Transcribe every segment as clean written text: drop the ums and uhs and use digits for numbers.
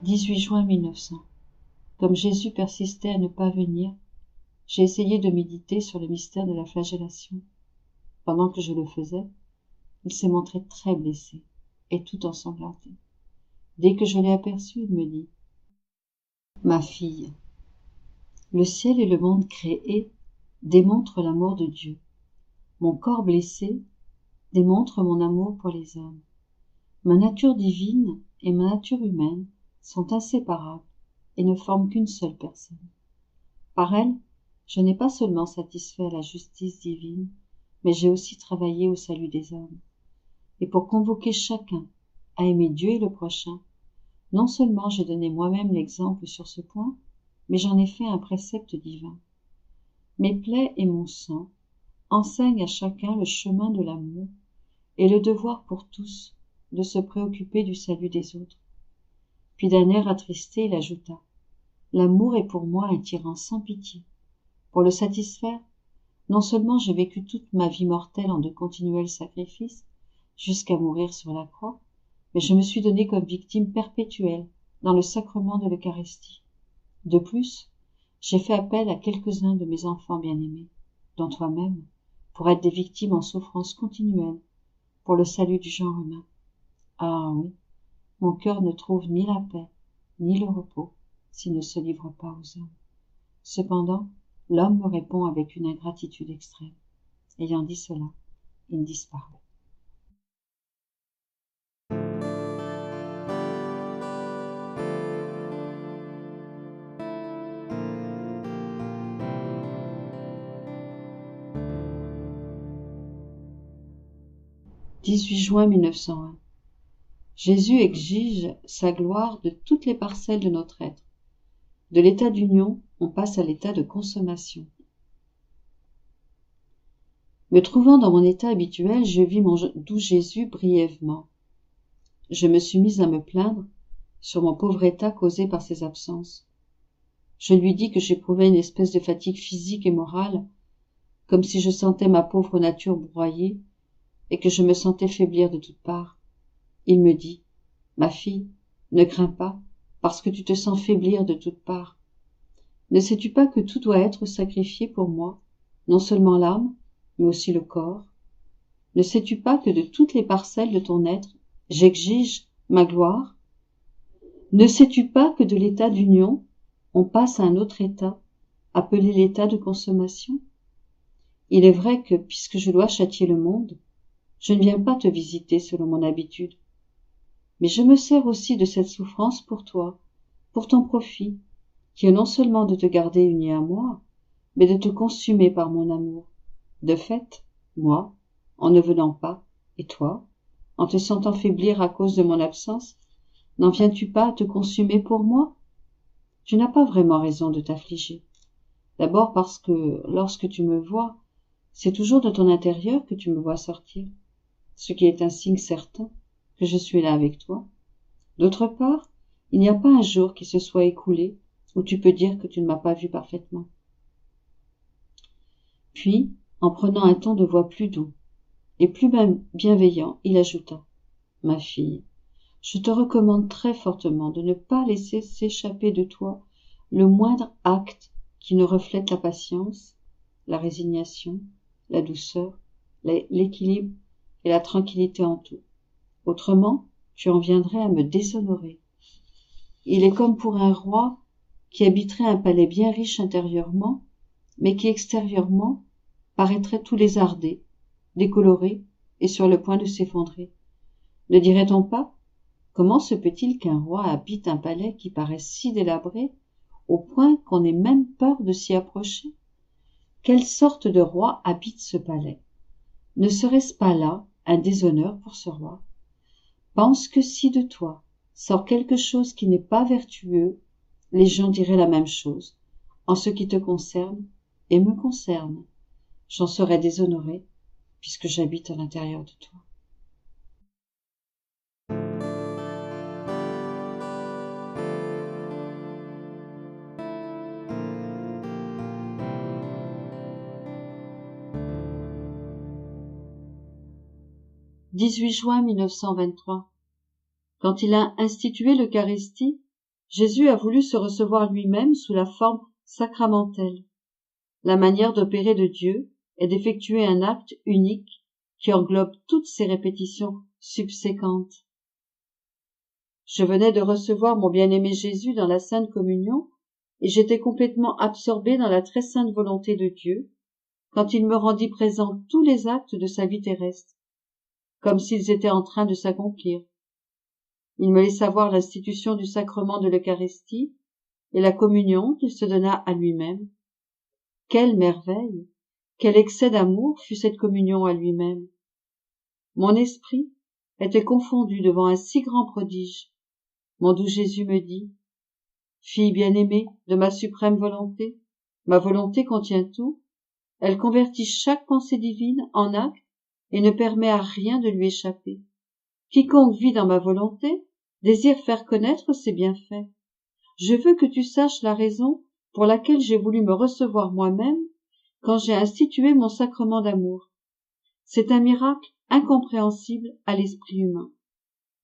18 juin 1900. Comme Jésus persistait à ne pas venir, j'ai essayé de méditer sur le mystère de la flagellation. Pendant que je le faisais, il s'est montré très blessé et tout ensanglanté. Dès que je l'ai aperçu, il me dit « Ma fille, le ciel et le monde créé démontrent l'amour de Dieu. Mon corps blessé démontre mon amour pour les hommes. Ma nature divine et ma nature humaine sont inséparables et ne forment qu'une seule personne. Par elle, je n'ai pas seulement satisfait la justice divine, mais j'ai aussi travaillé au salut des hommes. Et pour convoquer chacun à aimer Dieu et le prochain, non seulement j'ai donné moi-même l'exemple sur ce point, mais j'en ai fait un précepte divin. Mes plaies et mon sang enseignent à chacun le chemin de l'amour et le devoir pour tous de se préoccuper du salut des autres. Puis d'un air attristé, il ajouta « L'amour est pour moi un tyran sans pitié. Pour le satisfaire, non seulement j'ai vécu toute ma vie mortelle en de continuels sacrifices, jusqu'à mourir sur la croix, mais je me suis donné comme victime perpétuelle dans le sacrement de l'Eucharistie. De plus, j'ai fait appel à quelques-uns de mes enfants bien-aimés, dont toi-même, pour être des victimes en souffrance continuelle, pour le salut du genre humain. Ah oui, mon cœur ne trouve ni la paix, ni le repos, s'il ne se livre pas aux hommes. Cependant, l'homme me répond avec une ingratitude extrême. Ayant dit cela, il disparut. « 18 juin 1901. Jésus exige sa gloire de toutes les parcelles de notre être. De l'état d'union, on passe à l'état de consommation. Me trouvant dans mon état habituel, je vis mon doux Jésus brièvement. Je me suis mise à me plaindre sur mon pauvre état causé par ses absences. Je lui dis que j'éprouvais une espèce de fatigue physique et morale, comme si je sentais ma pauvre nature broyée et que je me sentais faiblir de toutes parts. Il me dit « Ma fille, ne crains pas, parce que tu te sens faiblir de toutes parts. Ne sais-tu pas que tout doit être sacrifié pour moi, non seulement l'âme, mais aussi le corps? Ne sais-tu pas que de toutes les parcelles de ton être, j'exige ma gloire? Ne sais-tu pas que de l'état d'union, on passe à un autre état, appelé l'état de consommation? Il est vrai que, puisque je dois châtier le monde, je ne viens pas te visiter selon mon habitude. Mais je me sers aussi de cette souffrance pour toi, pour ton profit, qui est non seulement de te garder unie à moi, mais de te consumer par mon amour. De fait, moi, en ne venant pas, et toi, en te sentant faiblir à cause de mon absence, n'en viens-tu pas à te consumer pour moi? Tu n'as pas vraiment raison de t'affliger. D'abord parce que, lorsque tu me vois, c'est toujours de ton intérieur que tu me vois sortir, ce qui est un signe certain que je suis là avec toi. D'autre part, il n'y a pas un jour qui se soit écoulé où tu peux dire que tu ne m'as pas vu parfaitement. Puis, en prenant un ton de voix plus doux et plus bienveillant, il ajouta « Ma fille, je te recommande très fortement de ne pas laisser s'échapper de toi le moindre acte qui ne reflète la patience, la résignation, la douceur, l'équilibre et la tranquillité en tout. Autrement, tu en viendrais à me déshonorer. Il est comme pour un roi qui habiterait un palais bien riche intérieurement, mais qui extérieurement paraîtrait tout lézardé, décoloré et sur le point de s'effondrer. Ne dirait-on pas: comment se peut-il qu'un roi habite un palais qui paraît si délabré, au point qu'on ait même peur de s'y approcher? Quelle sorte de roi habite ce palais? Ne serait-ce pas là un déshonneur pour ce roi? Pense que si de toi sort quelque chose qui n'est pas vertueux, les gens diraient la même chose, en ce qui te concerne et me concerne. J'en serais déshonoré, puisque j'habite à l'intérieur de toi. « 18 juin 1923. Quand il a institué l'Eucharistie, Jésus a voulu se recevoir lui-même sous la forme sacramentelle. La manière d'opérer de Dieu est d'effectuer un acte unique qui englobe toutes ses répétitions subséquentes. Je venais de recevoir mon bien-aimé Jésus dans la Sainte Communion et j'étais complètement absorbée dans la très sainte volonté de Dieu quand il me rendit présent tous les actes de sa vie terrestre, comme s'ils étaient en train de s'accomplir. Il me laissa voir l'institution du sacrement de l'Eucharistie et la communion qu'il se donna à lui-même. Quelle merveille! Quel excès d'amour fut cette communion à lui-même! Mon esprit était confondu devant un si grand prodige. Mon doux Jésus me dit: Fille bien-aimée de ma suprême volonté, ma volonté contient tout, elle convertit chaque pensée divine en acte et ne permet à rien de lui échapper. Quiconque vit dans ma volonté désire faire connaître ses bienfaits. Je veux que tu saches la raison pour laquelle j'ai voulu me recevoir moi-même quand j'ai institué mon sacrement d'amour. C'est un miracle incompréhensible à l'esprit humain.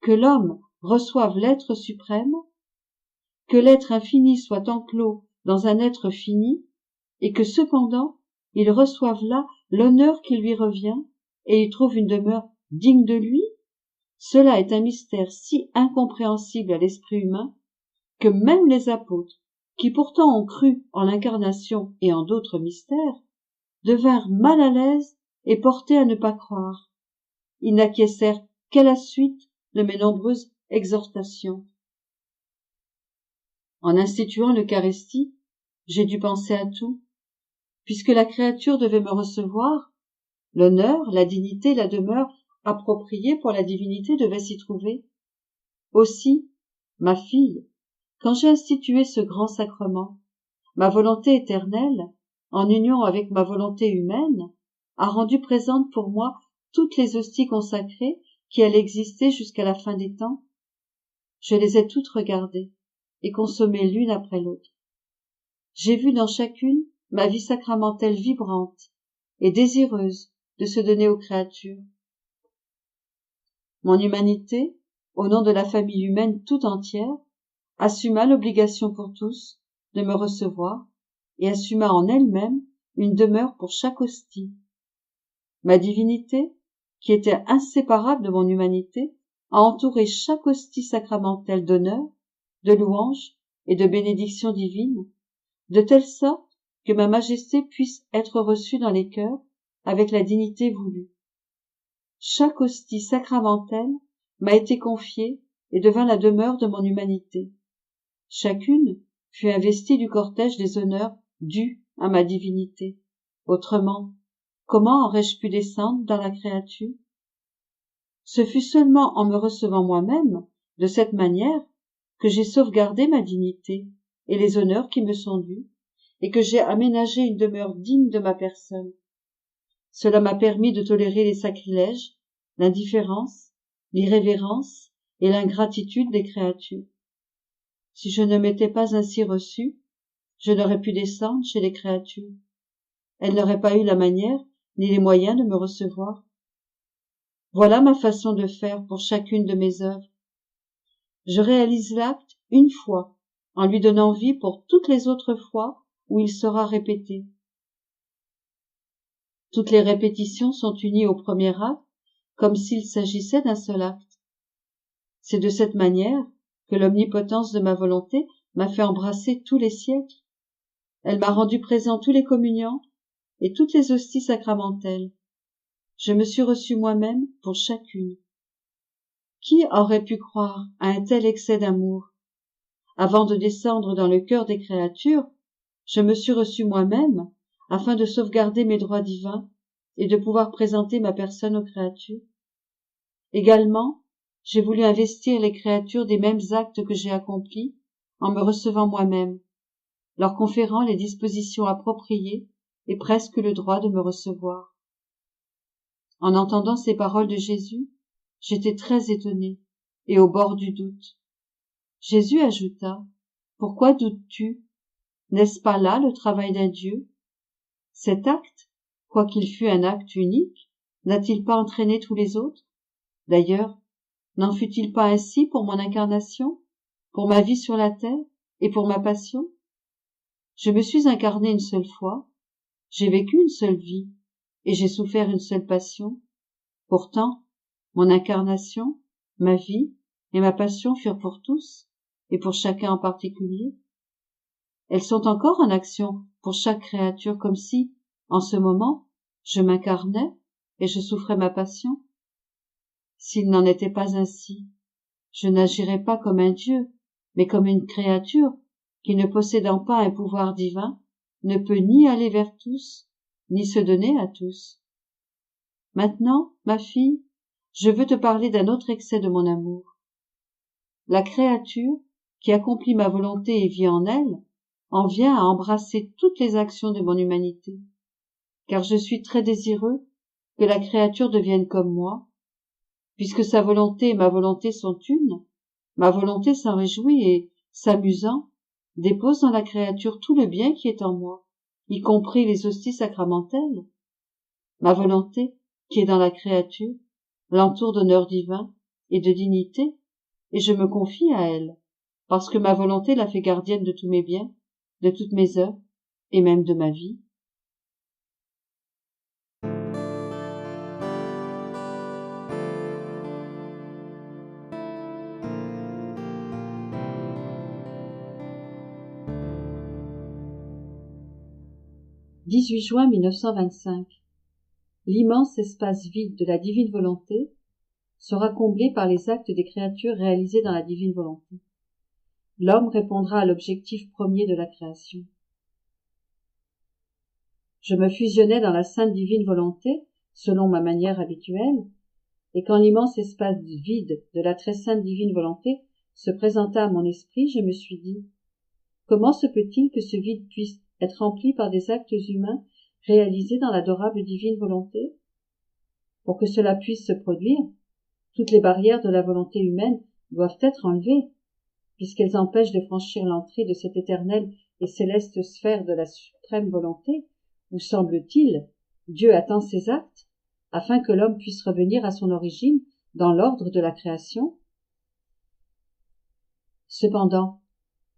Que l'homme reçoive l'être suprême, que l'être infini soit enclos dans un être fini, et que cependant il reçoive là l'honneur qui lui revient et y trouve une demeure digne de lui, cela est un mystère si incompréhensible à l'esprit humain que même les apôtres, qui pourtant ont cru en l'incarnation et en d'autres mystères, devinrent mal à l'aise et portés à ne pas croire. Ils n'acquiescèrent qu'à la suite de mes nombreuses exhortations. En instituant l'Eucharistie, j'ai dû penser à tout. Puisque la créature devait me recevoir, l'honneur, la dignité, la demeure appropriée pour la divinité devaient s'y trouver. Aussi, ma fille, quand j'ai institué ce grand sacrement, ma volonté éternelle, en union avec ma volonté humaine, a rendu présente pour moi toutes les hosties consacrées qui allaient exister jusqu'à la fin des temps. Je les ai toutes regardées et consommées l'une après l'autre. J'ai vu dans chacune ma vie sacramentelle vibrante et désireuse de se donner aux créatures. Mon humanité, au nom de la famille humaine tout entière, assuma l'obligation pour tous de me recevoir et assuma en elle-même une demeure pour chaque hostie. Ma divinité, qui était inséparable de mon humanité, a entouré chaque hostie sacramentelle d'honneur, de louange et de bénédiction divine, de telle sorte que ma majesté puisse être reçue dans les cœurs avec la dignité voulue. Chaque hostie sacramentelle m'a été confiée et devint la demeure de mon humanité. Chacune fut investie du cortège des honneurs dus à ma divinité. Autrement, comment aurais-je pu descendre dans la créature? Ce fut seulement en me recevant moi-même, de cette manière, que j'ai sauvegardé ma dignité et les honneurs qui me sont dus, et que j'ai aménagé une demeure digne de ma personne. Cela m'a permis de tolérer les sacrilèges, l'indifférence, l'irrévérence et l'ingratitude des créatures. Si je ne m'étais pas ainsi reçue, je n'aurais pu descendre chez les créatures. Elles n'auraient pas eu la manière ni les moyens de me recevoir. Voilà ma façon de faire pour chacune de mes œuvres. Je réalise l'acte une fois, en lui donnant vie pour toutes les autres fois où il sera répété. Toutes les répétitions sont unies au premier acte, comme s'il s'agissait d'un seul acte. C'est de cette manière que l'omnipotence de ma volonté m'a fait embrasser tous les siècles. Elle m'a rendu présent tous les communiants et toutes les hosties sacramentelles. Je me suis reçu moi-même pour chacune. Qui aurait pu croire à un tel excès d'amour? Avant de descendre dans le cœur des créatures, je me suis reçu moi-même afin de sauvegarder mes droits divins et de pouvoir présenter ma personne aux créatures. Également, j'ai voulu investir les créatures des mêmes actes que j'ai accomplis en me recevant moi-même, leur conférant les dispositions appropriées et presque le droit de me recevoir. En entendant ces paroles de Jésus, j'étais très étonnée et au bord du doute. Jésus ajouta: « Pourquoi doutes-tu? N'est-ce pas là le travail d'un Dieu? Cet acte, quoiqu'il fût un acte unique, n'a-t-il pas entraîné tous les autres? D'ailleurs, n'en fut-il pas ainsi pour mon incarnation, pour ma vie sur la terre et pour ma passion? Je me suis incarné une seule fois, j'ai vécu une seule vie, et j'ai souffert une seule passion. Pourtant, mon incarnation, ma vie et ma passion furent pour tous, et pour chacun en particulier. Elles sont encore en action pour chaque créature, comme si, en ce moment, je m'incarnais et je souffrais ma passion. S'il n'en était pas ainsi, je n'agirais pas comme un Dieu, mais comme une créature qui, ne possédant pas un pouvoir divin, ne peut ni aller vers tous, ni se donner à tous. Maintenant, ma fille, je veux te parler d'un autre excès de mon amour. La créature, qui accomplit ma volonté et vit en elle, en vient à embrasser toutes les actions de mon humanité, car je suis très désireux que la créature devienne comme moi. Puisque sa volonté et ma volonté sont une, ma volonté s'en réjouit et, s'amusant, dépose dans la créature tout le bien qui est en moi, y compris les hosties sacramentelles. Ma volonté, qui est dans la créature, l'entoure d'honneur divin et de dignité, et je me confie à elle, parce que ma volonté la fait gardienne de tous mes biens, de toutes mes œuvres, et même de ma vie. « 18 juin 1925. L'immense espace vide de la divine volonté sera comblé par les actes des créatures réalisés dans la divine volonté. L'homme répondra à l'objectif premier de la création. Je me fusionnais dans la sainte divine volonté, selon ma manière habituelle, et quand l'immense espace vide de la très sainte divine volonté se présenta à mon esprit, je me suis dit, comment se peut-il que ce vide puisse être rempli par des actes humains réalisés dans l'adorable divine volonté? Pour que cela puisse se produire, toutes les barrières de la volonté humaine doivent être enlevées, puisqu'elles empêchent de franchir l'entrée de cette éternelle et céleste sphère de la suprême volonté, où, semble-t-il, Dieu attend ses actes, afin que l'homme puisse revenir à son origine dans l'ordre de la création. Cependant,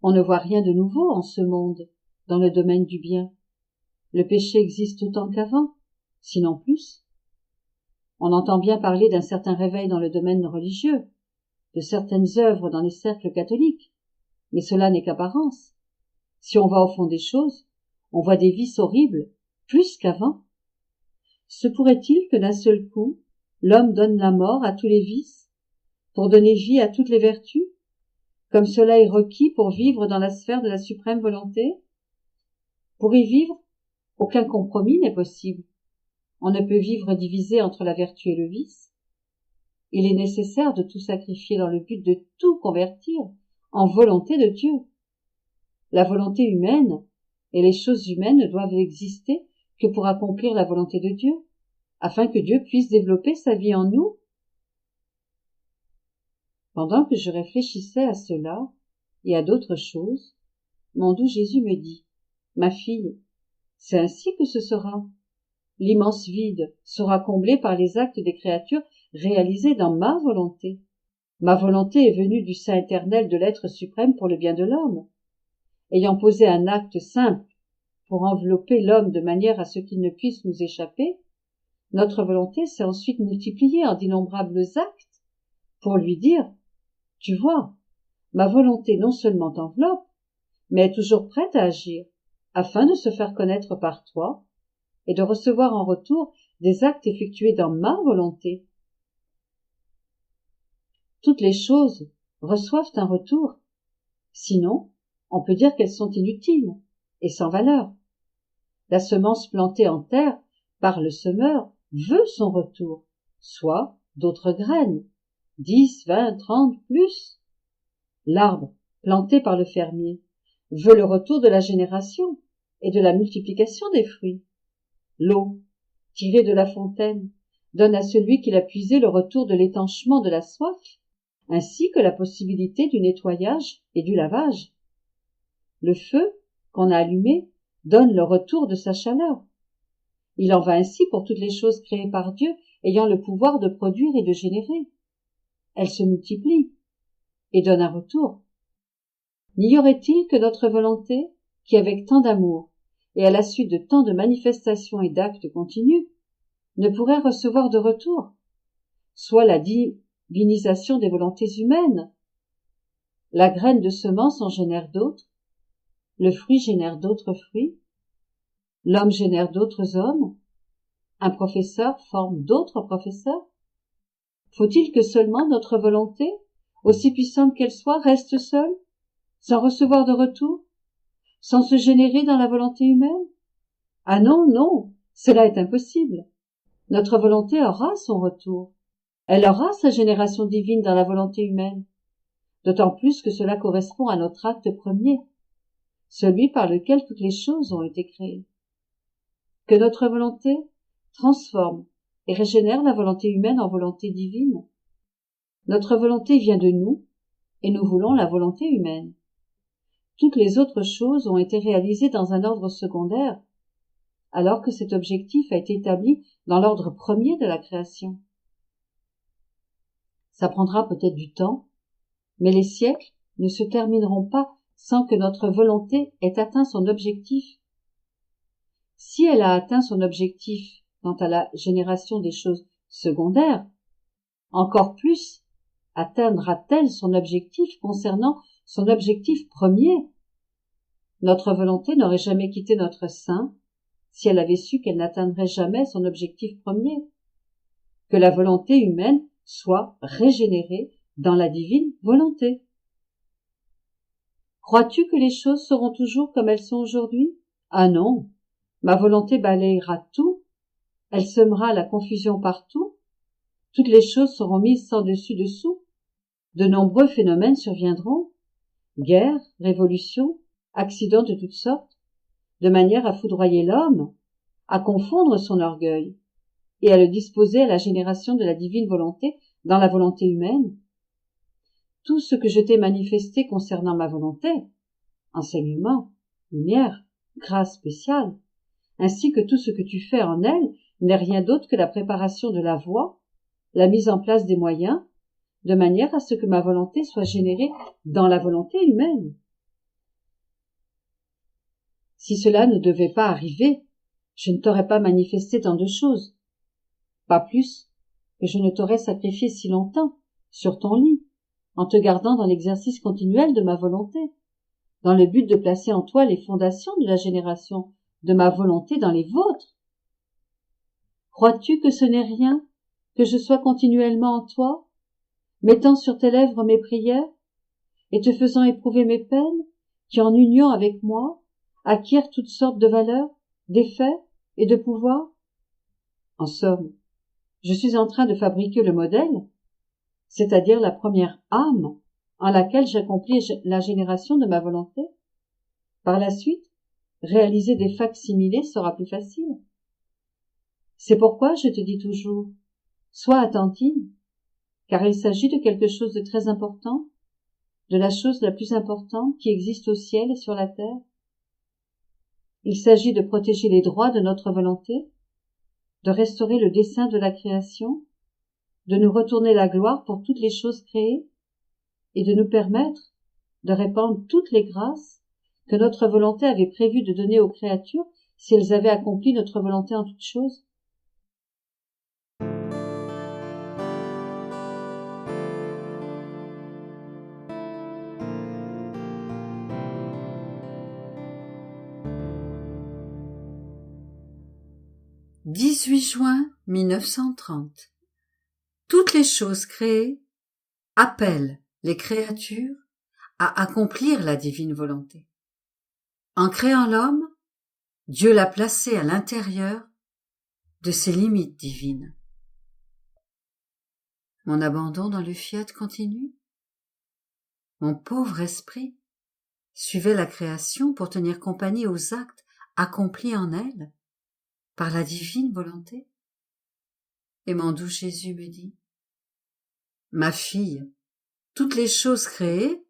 on ne voit rien de nouveau en ce monde, dans le domaine du bien. Le péché existe autant qu'avant, sinon plus. On entend bien parler d'un certain réveil dans le domaine religieux, de certaines œuvres dans les cercles catholiques, mais cela n'est qu'apparence. Si on va au fond des choses, on voit des vices horribles, plus qu'avant. Se pourrait-il que d'un seul coup, l'homme donne la mort à tous les vices, pour donner vie à toutes les vertus, comme cela est requis pour vivre dans la sphère de la suprême volonté? Pour y vivre, aucun compromis n'est possible. On ne peut vivre divisé entre la vertu et le vice. Il est nécessaire de tout sacrifier dans le but de tout convertir en volonté de Dieu. La volonté humaine et les choses humaines ne doivent exister que pour accomplir la volonté de Dieu, afin que Dieu puisse développer sa vie en nous. Pendant que je réfléchissais à cela et à d'autres choses, mon doux Jésus me dit, « Ma fille, c'est ainsi que ce sera. L'immense vide sera comblé par les actes des créatures réalisés dans ma volonté. Ma volonté est venue du sein éternel de l'être suprême pour le bien de l'homme. Ayant posé un acte simple pour envelopper l'homme de manière à ce qu'il ne puisse nous échapper, notre volonté s'est ensuite multipliée en d'innombrables actes pour lui dire, tu vois, ma volonté non seulement t'enveloppe, mais est toujours prête à agir, afin de se faire connaître par toi et de recevoir en retour des actes effectués dans ma volonté. Toutes les choses reçoivent un retour, sinon on peut dire qu'elles sont inutiles et sans valeur. La semence plantée en terre par le semeur veut son retour, soit d'autres graines, 10, 20, 30, plus. L'arbre planté par le fermier veut le retour de la génération et de la multiplication des fruits. L'eau, tirée de la fontaine, donne à celui qui l'a puisée le retour de l'étanchement de la soif, ainsi que la possibilité du nettoyage et du lavage. Le feu qu'on a allumé donne le retour de sa chaleur. Il en va ainsi pour toutes les choses créées par Dieu ayant le pouvoir de produire et de générer. Elles se multiplient et donnent un retour. N'y aurait-il que notre volonté qui, avec tant d'amour, et à la suite de tant de manifestations et d'actes continus, ne pourrait recevoir de retour, soit la divinisation des volontés humaines. La graine de semence en génère d'autres, le fruit génère d'autres fruits, l'homme génère d'autres hommes, un professeur forme d'autres professeurs. Faut-il que seulement notre volonté, aussi puissante qu'elle soit, reste seule, sans recevoir de retour, sans se générer dans la volonté humaine? Ah non, non, cela est impossible. Notre volonté aura son retour. Elle aura sa génération divine dans la volonté humaine, d'autant plus que cela correspond à notre acte premier, celui par lequel toutes les choses ont été créées. Que notre volonté transforme et régénère la volonté humaine en volonté divine. Notre volonté vient de nous, et nous voulons la volonté humaine. Toutes les autres choses ont été réalisées dans un ordre secondaire, alors que cet objectif a été établi dans l'ordre premier de la création. Ça prendra peut-être du temps, mais les siècles ne se termineront pas sans que notre volonté ait atteint son objectif. Si elle a atteint son objectif quant à la génération des choses secondaires, encore plus atteindra-t-elle son objectif concernant son objectif premier. Notre volonté n'aurait jamais quitté notre sein si elle avait su qu'elle n'atteindrait jamais son objectif premier, que la volonté humaine soit régénérée dans la divine volonté. Crois-tu que les choses seront toujours comme elles sont aujourd'hui? Ah non, ma volonté balayera tout, elle semera la confusion partout, toutes les choses seront mises sans dessus-dessous, de nombreux phénomènes surviendront, guerres, révolutions, accidents de toutes sortes, de manière à foudroyer l'homme, à confondre son orgueil, et à le disposer à la génération de la divine volonté dans la volonté humaine. Tout ce que je t'ai manifesté concernant ma volonté, enseignement, lumière, grâce spéciale, ainsi que tout ce que tu fais en elle, n'est rien d'autre que la préparation de la voie, la mise en place des moyens, de manière à ce que ma volonté soit générée dans la volonté humaine. Si cela ne devait pas arriver, je ne t'aurais pas manifesté tant de choses, pas plus que je ne t'aurais sacrifié si longtemps sur ton lit, en te gardant dans l'exercice continuel de ma volonté, dans le but de placer en toi les fondations de la génération de ma volonté dans les vôtres. Crois-tu que ce n'est rien, que je sois continuellement en toi, mettant sur tes lèvres mes prières, et te faisant éprouver mes peines, qui en union avec moi, acquièrent toutes sortes de valeurs, d'effets et de pouvoirs? En somme, je suis en train de fabriquer le modèle, c'est-à-dire la première âme en laquelle j'accomplis la génération de ma volonté. Par la suite, réaliser des fac-similés sera plus facile. C'est pourquoi je te dis toujours, sois attentive, car il s'agit de quelque chose de très important, de la chose la plus importante qui existe au ciel et sur la terre. Il s'agit de protéger les droits de notre volonté, de restaurer le dessein de la création, de nous retourner la gloire pour toutes les choses créées, et de nous permettre de répandre toutes les grâces que notre volonté avait prévu de donner aux créatures si elles avaient accompli notre volonté en toutes choses. « 18 juin 1930. Toutes les choses créées appellent les créatures à accomplir la divine volonté. En créant l'homme, Dieu l'a placé à l'intérieur de ses limites divines. Mon abandon dans le fiat continue. Mon pauvre esprit suivait la création pour tenir compagnie aux actes accomplis en elle par la divine volonté. Et mon doux Jésus me dit, « Ma fille, toutes les choses créées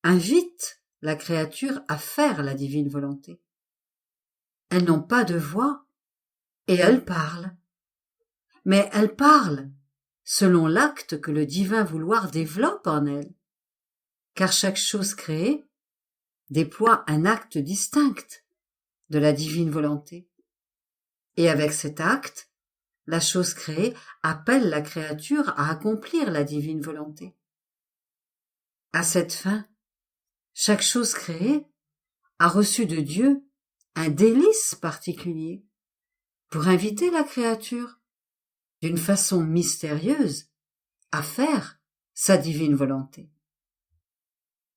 invitent la créature à faire la divine volonté. Elles n'ont pas de voix et elles parlent. Mais elles parlent selon l'acte que le divin vouloir développe en elles, car chaque chose créée déploie un acte distinct de la divine volonté. Et avec cet acte, la chose créée appelle la créature à accomplir la divine volonté. À cette fin, chaque chose créée a reçu de Dieu un délice particulier pour inviter la créature, d'une façon mystérieuse, à faire sa divine volonté.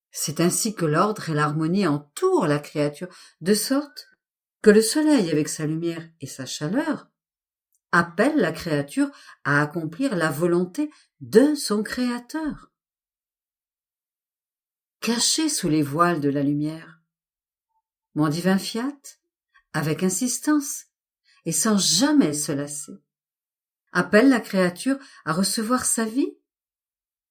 C'est ainsi que l'ordre et l'harmonie entourent la créature, de sorte que le soleil, avec sa lumière et sa chaleur, appelle la créature à accomplir la volonté de son Créateur. Caché sous les voiles de la lumière, mon divin fiat, avec insistance et sans jamais se lasser, appelle la créature à recevoir sa vie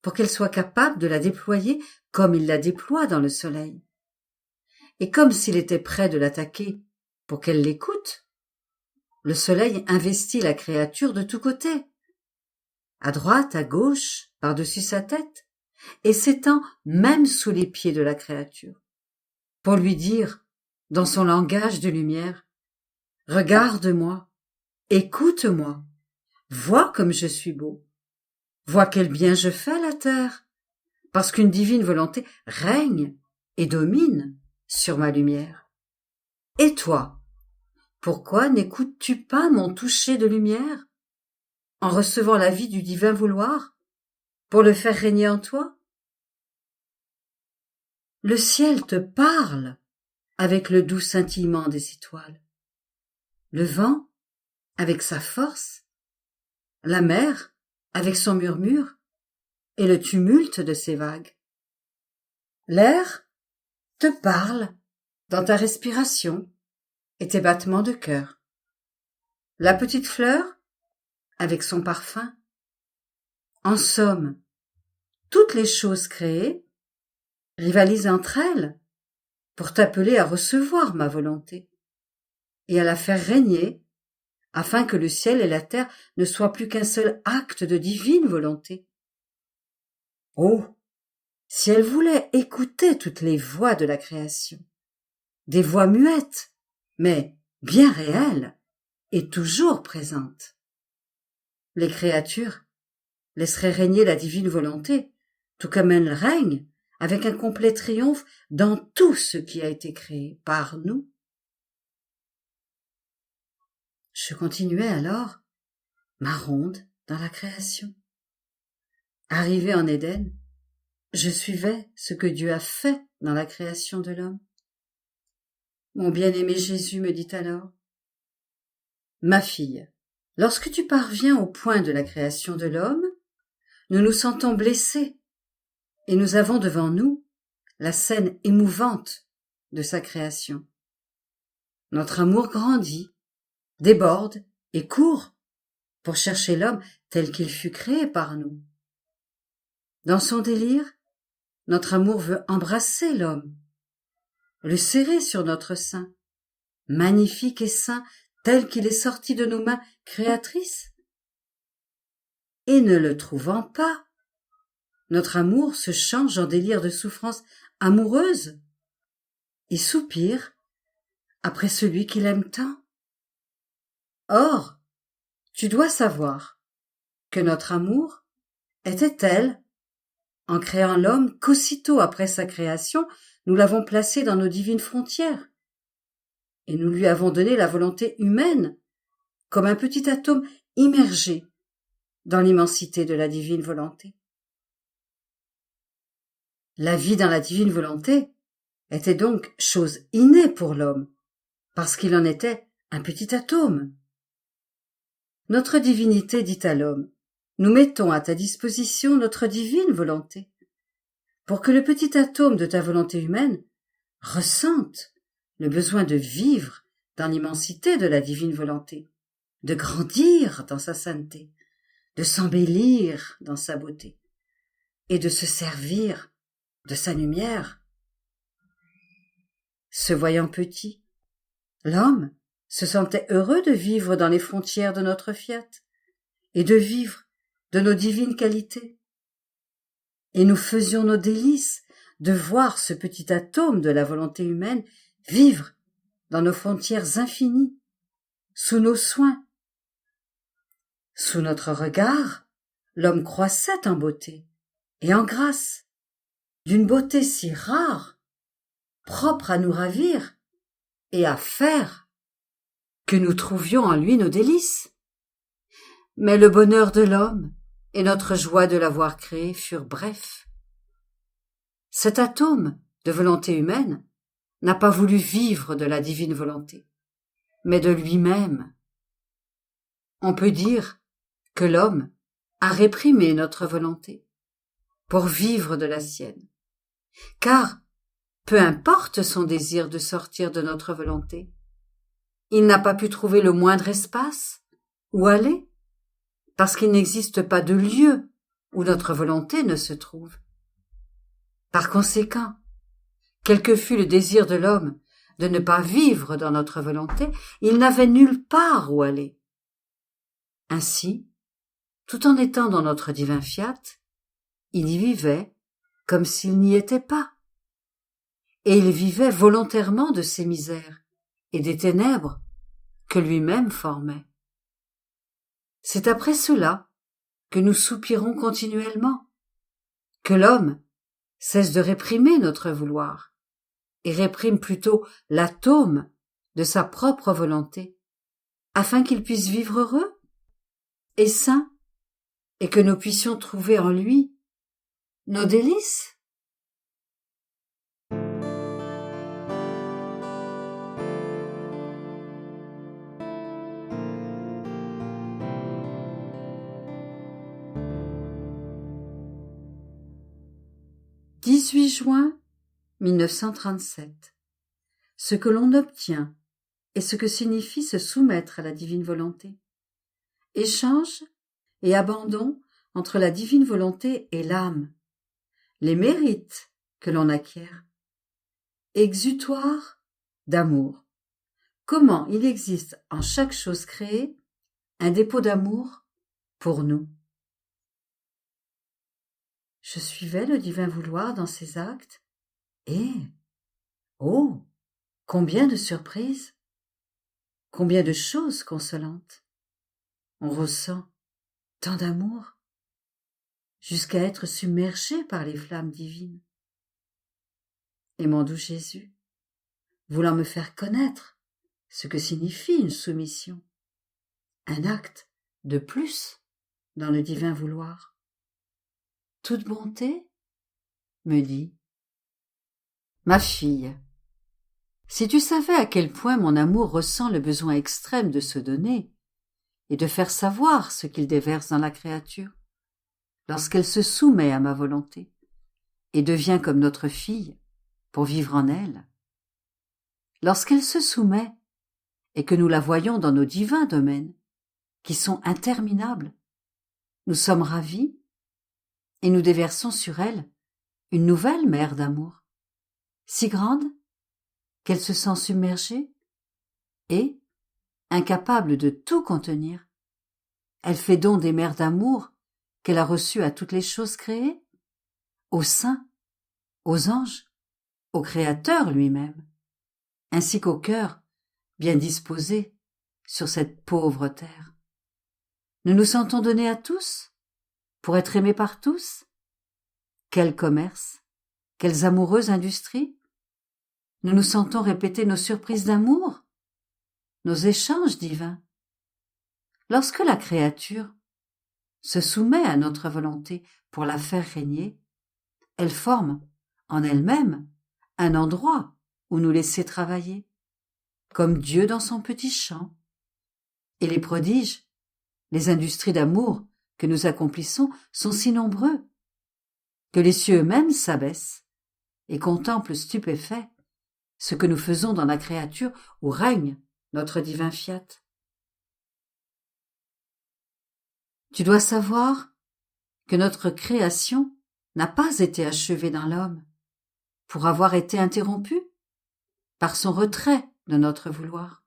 pour qu'elle soit capable de la déployer comme il la déploie dans le soleil. Et comme s'il était prêt de l'attaquer pour qu'elle l'écoute, le soleil investit la créature de tous côtés, à droite, à gauche, par-dessus sa tête, et s'étend même sous les pieds de la créature, pour lui dire, dans son langage de lumière, « Regarde-moi, écoute-moi, vois comme je suis beau, vois quel bien je fais à la terre, parce qu'une divine volonté règne et domine sur ma lumière. Et toi, pourquoi n'écoutes-tu pas mon toucher de lumière, en recevant la vie du divin vouloir, pour le faire régner en toi? Le ciel te parle avec le doux scintillement des étoiles, le vent avec sa force, la mer avec son murmure et le tumulte de ses vagues. L'air te parle dans ta respiration et tes battements de cœur. La petite fleur avec son parfum. En somme, toutes les choses créées rivalisent entre elles pour t'appeler à recevoir ma volonté et à la faire régner afin que le ciel et la terre ne soient plus qu'un seul acte de divine volonté. Oh, si elle voulait écouter toutes les voix de la création, des voix muettes, mais bien réelles et toujours présentes. Les créatures laisseraient régner la divine volonté, tout comme elle règne, avec un complet triomphe dans tout ce qui a été créé par nous. Je continuais alors ma ronde dans la création. Arrivé en Éden, je suivais ce que Dieu a fait dans la création de l'homme. Mon bien-aimé Jésus me dit alors, « Ma fille, lorsque tu parviens au point de la création de l'homme, nous nous sentons blessés et nous avons devant nous la scène émouvante de sa création. Notre amour grandit, déborde et court pour chercher l'homme tel qu'il fut créé par nous. Dans son délire, notre amour veut embrasser l'homme, le serrer sur notre sein, magnifique et saint tel qu'il est sorti de nos mains créatrices. Et ne le trouvant pas, notre amour se change en délire de souffrance amoureuse et soupire après celui qu'il aime tant. Or, tu dois savoir que notre amour était tel, en créant l'homme, qu'aussitôt après sa création, nous l'avons placé dans nos divines frontières, et nous lui avons donné la volonté humaine, comme un petit atome immergé dans l'immensité de la divine volonté. La vie dans la divine volonté était donc chose innée pour l'homme, parce qu'il en était un petit atome. Notre divinité dit à l'homme, « Nous mettons à ta disposition notre divine volonté, pour que le petit atome de ta volonté humaine ressente le besoin de vivre dans l'immensité de la divine volonté, de grandir dans sa sainteté, de s'embellir dans sa beauté, et de se servir de sa lumière. » Se voyant petit, l'homme se sentait heureux de vivre dans les frontières de notre fiat et de vivre de nos divines qualités. Et nous faisions nos délices de voir ce petit atome de la volonté humaine vivre dans nos frontières infinies, sous nos soins. Sous notre regard, l'homme croissait en beauté et en grâce, d'une beauté si rare, propre à nous ravir et à faire, que nous trouvions en lui nos délices. Mais le bonheur de l'homme et notre joie de l'avoir créé furent brefs. Cet atome de volonté humaine n'a pas voulu vivre de la divine volonté, mais de lui-même. On peut dire que l'homme a réprimé notre volonté pour vivre de la sienne, car peu importe son désir de sortir de notre volonté, il n'a pas pu trouver le moindre espace où aller, parce qu'il n'existe pas de lieu où notre volonté ne se trouve. Par conséquent, quel que fût le désir de l'homme de ne pas vivre dans notre volonté, il n'avait nulle part où aller. Ainsi, tout en étant dans notre divin fiat, il y vivait comme s'il n'y était pas. Et il vivait volontairement de ses misères et des ténèbres que lui-même formait. C'est après cela que nous soupirons continuellement, que l'homme cesse de réprimer notre vouloir et réprime plutôt l'atome de sa propre volonté, afin qu'il puisse vivre heureux et sain, et que nous puissions trouver en lui nos délices. « 18 juin 1937. Ce que l'on obtient et ce que signifie se soumettre à la divine volonté. Échange et abandon entre la divine volonté et l'âme. Les mérites que l'on acquiert. Exutoire d'amour. Comment il existe en chaque chose créée un dépôt d'amour pour nous. Je suivais le divin vouloir dans ses actes et, oh, combien de surprises, combien de choses consolantes. On ressent tant d'amour, jusqu'à être submergé par les flammes divines. Et mon doux Jésus, voulant me faire connaître ce que signifie une soumission, un acte de plus dans le divin vouloir. Toute bonté, me dit, ma fille, si tu savais à quel point mon amour ressent le besoin extrême de se donner et de faire savoir ce qu'il déverse dans la créature, lorsqu'elle se soumet à ma volonté et devient comme notre fille pour vivre en elle, lorsqu'elle se soumet et que nous la voyons dans nos divins domaines, qui sont interminables, nous sommes ravis et nous déversons sur elle une nouvelle mer d'amour, si grande qu'elle se sent submergée et, incapable de tout contenir, elle fait don des mers d'amour qu'elle a reçues à toutes les choses créées, aux saints, aux anges, au Créateur lui-même, ainsi qu'au cœur bien disposé sur cette pauvre terre. Nous nous sentons donnés à tous, pour être aimés par tous. Quel commerce, quelles amoureuses industries. Nous nous sentons répéter nos surprises d'amour, nos échanges divins. Lorsque la créature se soumet à notre volonté pour la faire régner, elle forme en elle-même un endroit où nous laisser travailler, comme Dieu dans son petit champ. Et les prodiges, les industries d'amour que nous accomplissons sont si nombreux que les cieux eux-mêmes s'abaissent et contemplent stupéfaits ce que nous faisons dans la créature où règne notre divin fiat. Tu dois savoir que notre création n'a pas été achevée dans l'homme pour avoir été interrompue par son retrait de notre vouloir.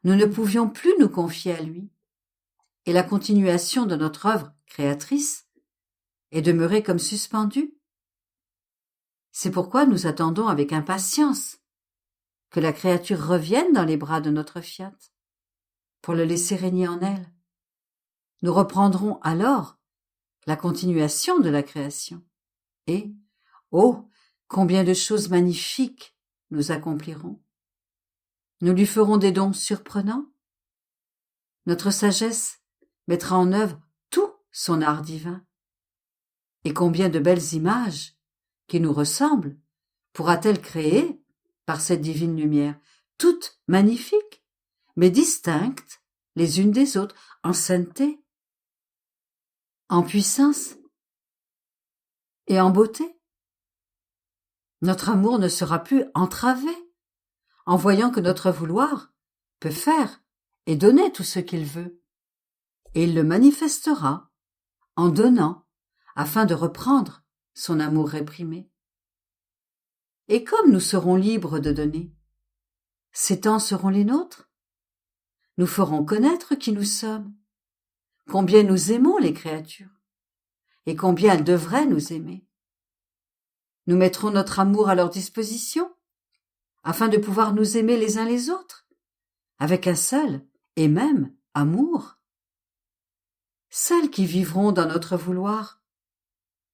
Nous ne pouvions plus nous confier à lui, et la continuation de notre œuvre créatrice est demeurée comme suspendue. C'est pourquoi nous attendons avec impatience que la créature revienne dans les bras de notre fiat, pour le laisser régner en elle. Nous reprendrons alors la continuation de la création. Et, oh, combien de choses magnifiques nous accomplirons. Nous lui ferons des dons surprenants. Notre sagesse mettra en œuvre tout son art divin. Et combien de belles images qui nous ressemblent pourra-t-elle créer par cette divine lumière, toutes magnifiques, mais distinctes les unes des autres, en sainteté, en puissance et en beauté. Notre amour ne sera plus entravé en voyant que notre vouloir peut faire et donner tout ce qu'il veut. Et il le manifestera en donnant afin de reprendre son amour réprimé. Et comme nous serons libres de donner, ces temps seront les nôtres. Nous ferons connaître qui nous sommes, combien nous aimons les créatures, et combien elles devraient nous aimer. Nous mettrons notre amour à leur disposition, afin de pouvoir nous aimer les uns les autres, avec un seul et même amour. Celles qui vivront dans notre vouloir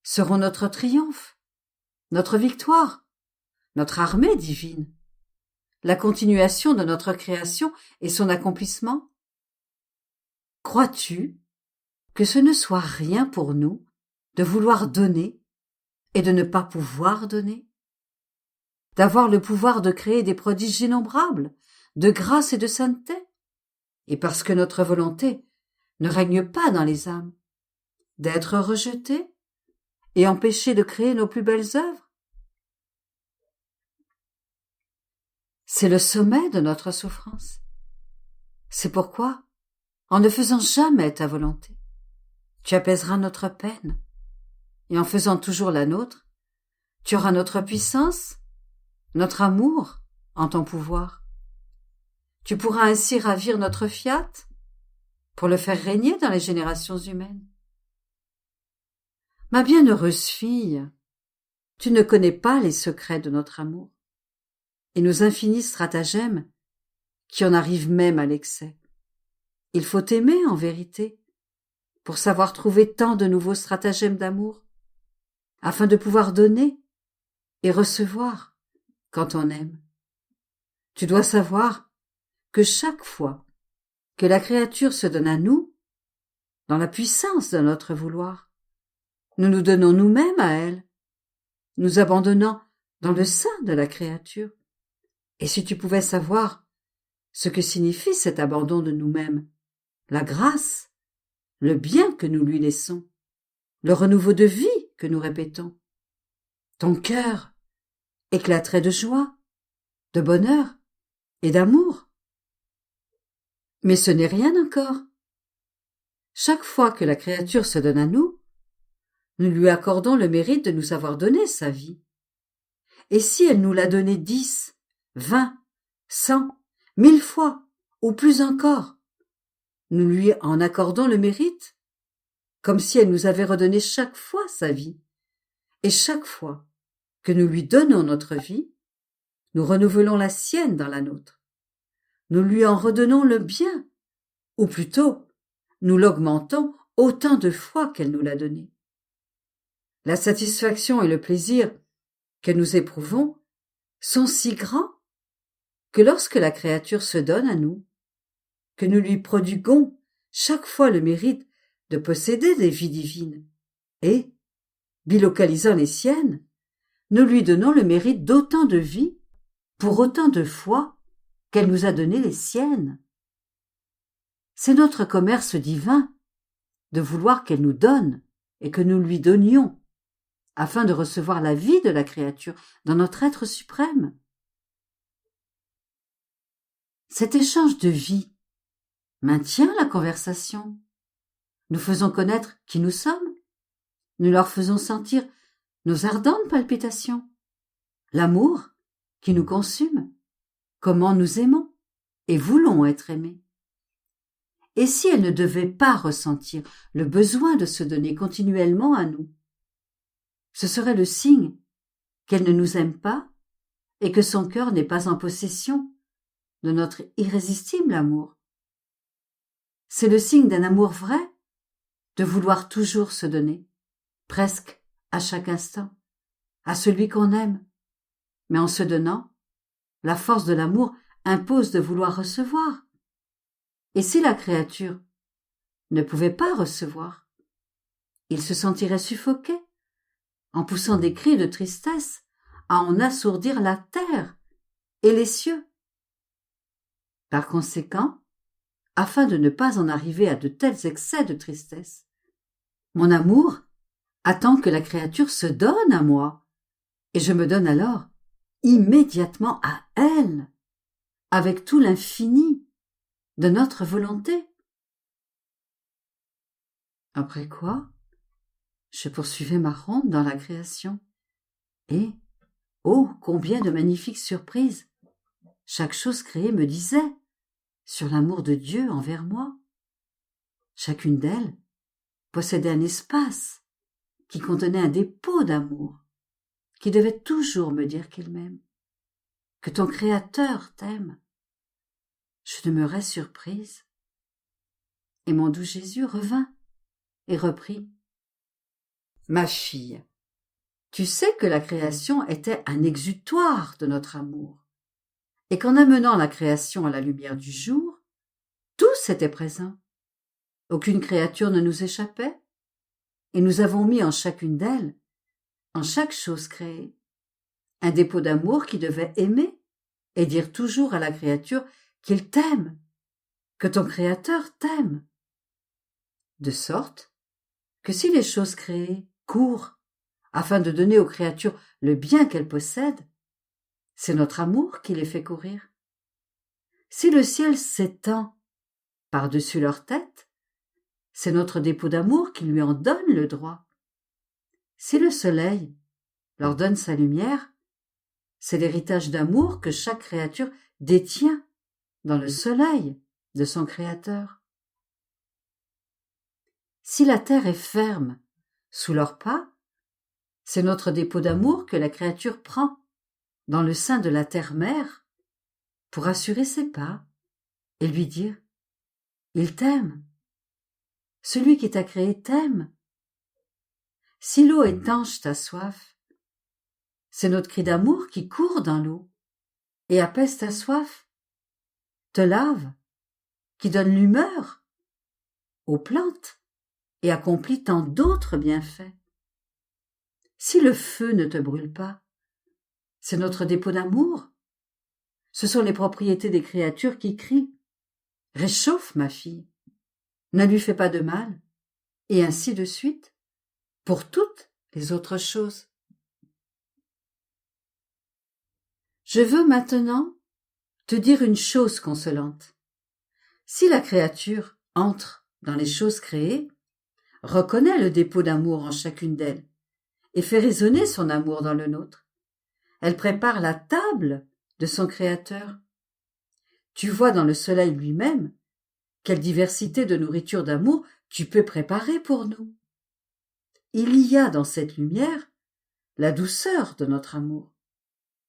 seront notre triomphe, notre victoire, notre armée divine, la continuation de notre création et son accomplissement. Crois-tu que ce ne soit rien pour nous de vouloir donner et de ne pas pouvoir donner? D'avoir le pouvoir de créer des prodiges innombrables, de grâce et de sainteté, et parce que notre volonté ne règne pas dans les âmes, d'être rejetée et empêchée de créer nos plus belles œuvres? C'est le sommet de notre souffrance. C'est pourquoi, en ne faisant jamais ta volonté, tu apaiseras notre peine, et en faisant toujours la nôtre, tu auras notre puissance, notre amour en ton pouvoir. Tu pourras ainsi ravir notre fiat pour le faire régner dans les générations humaines. Ma bienheureuse fille, tu ne connais pas les secrets de notre amour et nos infinis stratagèmes qui en arrivent même à l'excès. Il faut aimer en vérité pour savoir trouver tant de nouveaux stratagèmes d'amour, afin de pouvoir donner et recevoir quand on aime. Tu dois savoir que chaque fois que la créature se donne à nous, dans la puissance de notre vouloir, nous nous donnons nous-mêmes à elle, nous abandonnant dans le sein de la créature. Et si tu pouvais savoir ce que signifie cet abandon de nous-mêmes, la grâce, le bien que nous lui laissons, le renouveau de vie que nous répétons, ton cœur éclaterait de joie, de bonheur et d'amour. Mais ce n'est rien encore. Chaque fois que la créature se donne à nous, nous lui accordons le mérite de nous avoir donné sa vie. Et si elle nous l'a donné 10, 20, 100, 1000 fois, ou plus encore, nous lui en accordons le mérite, comme si elle nous avait redonné chaque fois sa vie. Et chaque fois que nous lui donnons notre vie, nous renouvelons la sienne dans la nôtre. Nous lui en redonnons le bien, ou plutôt, nous l'augmentons autant de fois qu'elle nous l'a donné. La satisfaction et le plaisir que nous éprouvons sont si grands que lorsque la créature se donne à nous, que nous lui prodiguons chaque fois le mérite de posséder des vies divines, et, bilocalisant les siennes, nous lui donnons le mérite d'autant de vies pour autant de fois qu'elle nous a donné les siennes. C'est notre commerce divin de vouloir qu'elle nous donne et que nous lui donnions, afin de recevoir la vie de la créature dans notre être suprême. Cet échange de vie maintient la conversation. Nous faisons connaître qui nous sommes. Nous leur faisons sentir nos ardentes palpitations, l'amour qui nous consume, comment nous aimons et voulons être aimés. Et si elles ne devaient pas ressentir le besoin de se donner continuellement à nous, ce serait le signe qu'elle ne nous aime pas et que son cœur n'est pas en possession de notre irrésistible amour. C'est le signe d'un amour vrai de vouloir toujours se donner, presque à chaque instant, à celui qu'on aime. Mais en se donnant, la force de l'amour impose de vouloir recevoir. Et si la créature ne pouvait pas recevoir, il se sentirait suffoqué, en poussant des cris de tristesse, à en assourdir la terre et les cieux. Par conséquent, afin de ne pas en arriver à de tels excès de tristesse, mon amour attend que la créature se donne à moi, et je me donne alors immédiatement à elle, avec tout l'infini de notre volonté. Après quoi, je poursuivais ma ronde dans la création, et, oh, combien de magnifiques surprises chaque chose créée me disait sur l'amour de Dieu envers moi. Chacune d'elles possédait un espace qui contenait un dépôt d'amour, qui devait toujours me dire qu'il m'aime, que ton Créateur t'aime. Je demeurais surprise, et mon doux Jésus revint et reprit. Ma fille, tu sais que la création était un exutoire de notre amour, et qu'en amenant la création à la lumière du jour, tous étaient présents. Aucune créature ne nous échappait, et nous avons mis en chacune d'elles, en chaque chose créée, un dépôt d'amour qui devait aimer et dire toujours à la créature qu'il t'aime, que ton Créateur t'aime. De sorte que si les choses créées courent afin de donner aux créatures le bien qu'elles possèdent, c'est notre amour qui les fait courir. Si le ciel s'étend par-dessus leur tête, c'est notre dépôt d'amour qui lui en donne le droit. Si le soleil leur donne sa lumière, c'est l'héritage d'amour que chaque créature détient dans le soleil de son Créateur. Si la terre est ferme sous leurs pas, c'est notre dépôt d'amour que la créature prend dans le sein de la terre-mère pour assurer ses pas et lui dire « Il t'aime, celui qui t'a créé t'aime. » Si l'eau étanche ta soif, c'est notre cri d'amour qui court dans l'eau et apaise ta soif, te lave, qui donne l'humeur aux plantes et accomplit tant d'autres bienfaits. Si le feu ne te brûle pas, c'est notre dépôt d'amour. Ce sont les propriétés des créatures qui crient « Réchauffe ma fille, ne lui fais pas de mal » et ainsi de suite pour toutes les autres choses. Je veux maintenant te dire une chose consolante. Si la créature entre dans les choses créées, reconnaît le dépôt d'amour en chacune d'elles et fait résonner son amour dans le nôtre, elle prépare la table de son Créateur. Tu vois dans le soleil lui-même quelle diversité de nourriture d'amour tu peux préparer pour nous. Il y a dans cette lumière la douceur de notre amour.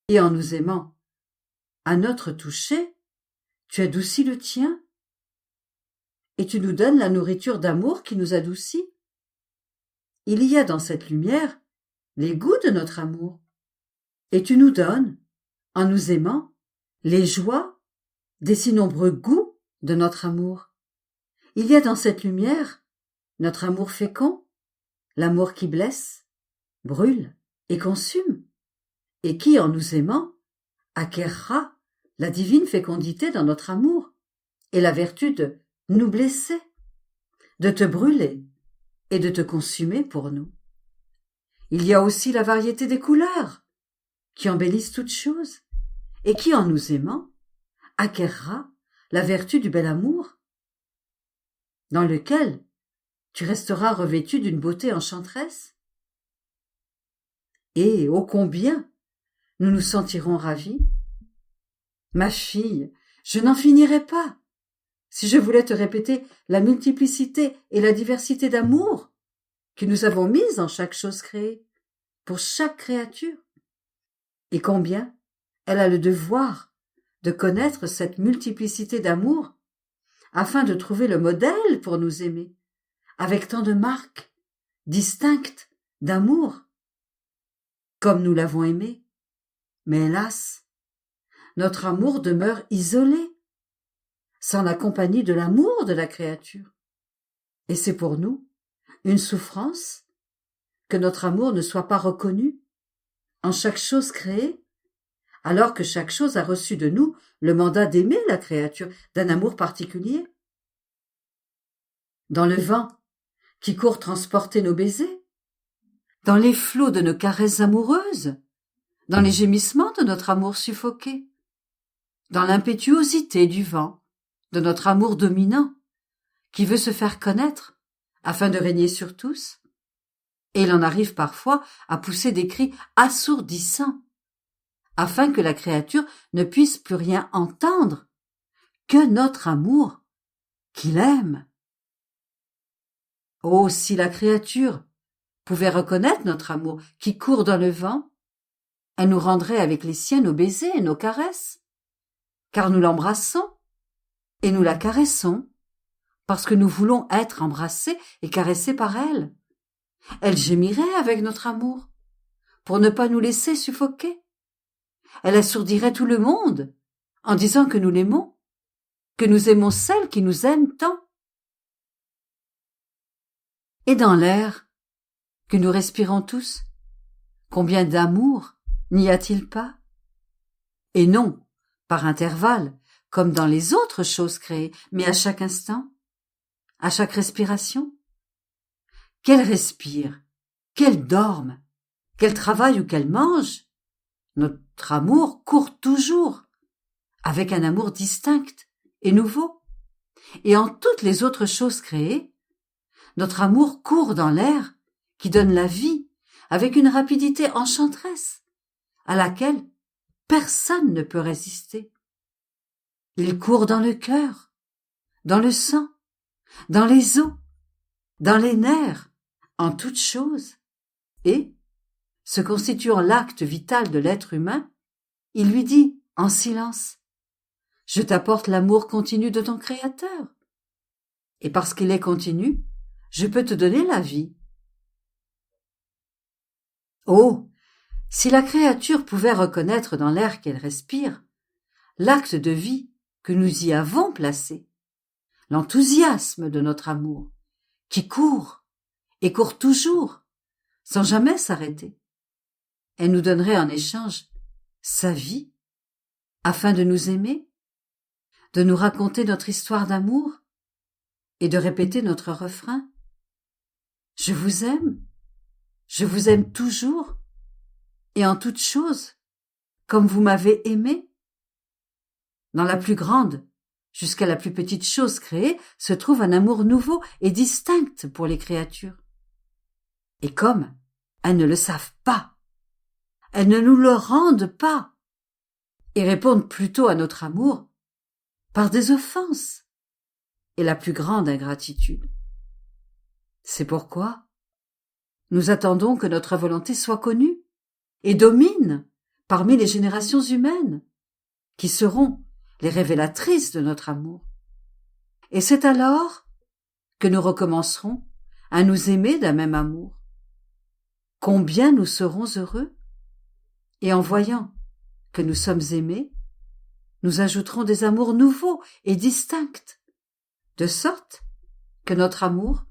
Et en nous aimant, à notre toucher, tu adoucis le tien. Et tu nous donnes la nourriture d'amour qui nous adoucit. Il y a dans cette lumière les goûts de notre amour. Et tu nous donnes, en nous aimant, les joies des si nombreux goûts de notre amour. Il y a dans cette lumière notre amour fécond, l'amour qui blesse, brûle et consume, et qui, en nous aimant, acquérera la divine fécondité dans notre amour et la vertu de nous blesser, de te brûler et de te consumer pour nous. Il y a aussi la variété des couleurs qui embellissent toutes choses et qui, en nous aimant, acquérera la vertu du bel amour, dans lequel tu resteras revêtu d'une beauté enchanteresse. Et, ô combien, nous nous sentirons ravis. Ma fille, je n'en finirais pas si je voulais te répéter la multiplicité et la diversité d'amour que nous avons mises en chaque chose créée, pour chaque créature. et combien elle a le devoir de connaître cette multiplicité d'amour afin de trouver le modèle pour nous aimer, avec tant de marques distinctes d'amour, comme nous l'avons aimé. Mais hélas, notre amour demeure isolé, sans la compagnie de l'amour de la créature. Et c'est pour nous une souffrance que notre amour ne soit pas reconnu en chaque chose créée, alors que chaque chose a reçu de nous le mandat d'aimer la créature d'un amour particulier. Dans le vent qui court transporter nos baisers, dans les flots de nos caresses amoureuses, dans les gémissements de notre amour suffoqué, dans l'impétuosité du vent, de notre amour dominant, qui veut se faire connaître afin de régner sur tous, et il en arrive parfois à pousser des cris assourdissants, afin que la créature ne puisse plus rien entendre que notre amour qu'il aime. Oh, si la créature pouvait reconnaître notre amour qui court dans le vent, elle nous rendrait avec les siens nos baisers et nos caresses, car nous l'embrassons et nous la caressons, parce que nous voulons être embrassés et caressés par elle. Elle gémirait avec notre amour, pour ne pas nous laisser suffoquer. Elle assourdirait tout le monde, en disant que nous l'aimons, que nous aimons celle qui nous aime tant. Et dans l'air que nous respirons tous, combien d'amour n'y a-t-il pas? Et non, par intervalles, comme dans les autres choses créées, mais à chaque instant, à chaque respiration. Qu'elle respire, qu'elle dorme, qu'elle travaille ou qu'elle mange, notre amour court toujours, avec un amour distinct et nouveau. Et en toutes les autres choses créées, notre amour court dans l'air qui donne la vie, avec une rapidité enchanteresse, à laquelle personne ne peut résister. Il court dans le cœur, dans le sang, dans les os, dans les nerfs, en toutes choses, et, se constituant l'acte vital de l'être humain, il lui dit, en silence, « Je t'apporte l'amour continu de ton Créateur. Et parce qu'il est continu, je peux te donner la vie. » Oh, si la créature pouvait reconnaître dans l'air qu'elle respire l'acte de vie que nous y avons placé, l'enthousiasme de notre amour, qui court et court toujours, sans jamais s'arrêter. Elle nous donnerait en échange sa vie, afin de nous aimer, de nous raconter notre histoire d'amour et de répéter notre refrain. Je vous aime toujours et en toutes choses, comme vous m'avez aimé. Dans la plus grande jusqu'à la plus petite chose créée se trouve un amour nouveau et distinct pour les créatures. Et comme elles ne le savent pas, elles ne nous le rendent pas et répondent plutôt à notre amour par des offenses et la plus grande ingratitude. C'est pourquoi nous attendons que notre volonté soit connue et domine parmi les générations humaines, qui seront les révélatrices de notre amour. Et c'est alors que nous recommencerons à nous aimer d'un même amour. Combien nous serons heureux, et en voyant que nous sommes aimés, nous ajouterons des amours nouveaux et distincts, de sorte que notre amour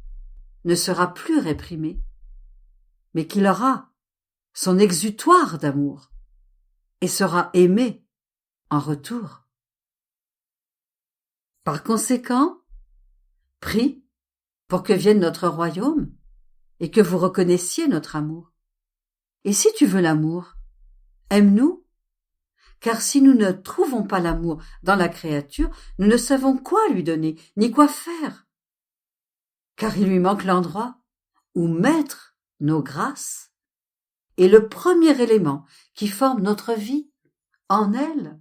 ne sera plus réprimé, mais qu'il aura son exutoire d'amour et sera aimé en retour. Par conséquent, prie pour que vienne notre royaume et que vous reconnaissiez notre amour. Et si tu veux l'amour, aime-nous, car si nous ne trouvons pas l'amour dans la créature, nous ne savons quoi lui donner, ni quoi faire, car il lui manque l'endroit où mettre nos grâces et le premier élément qui forme notre vie en elle.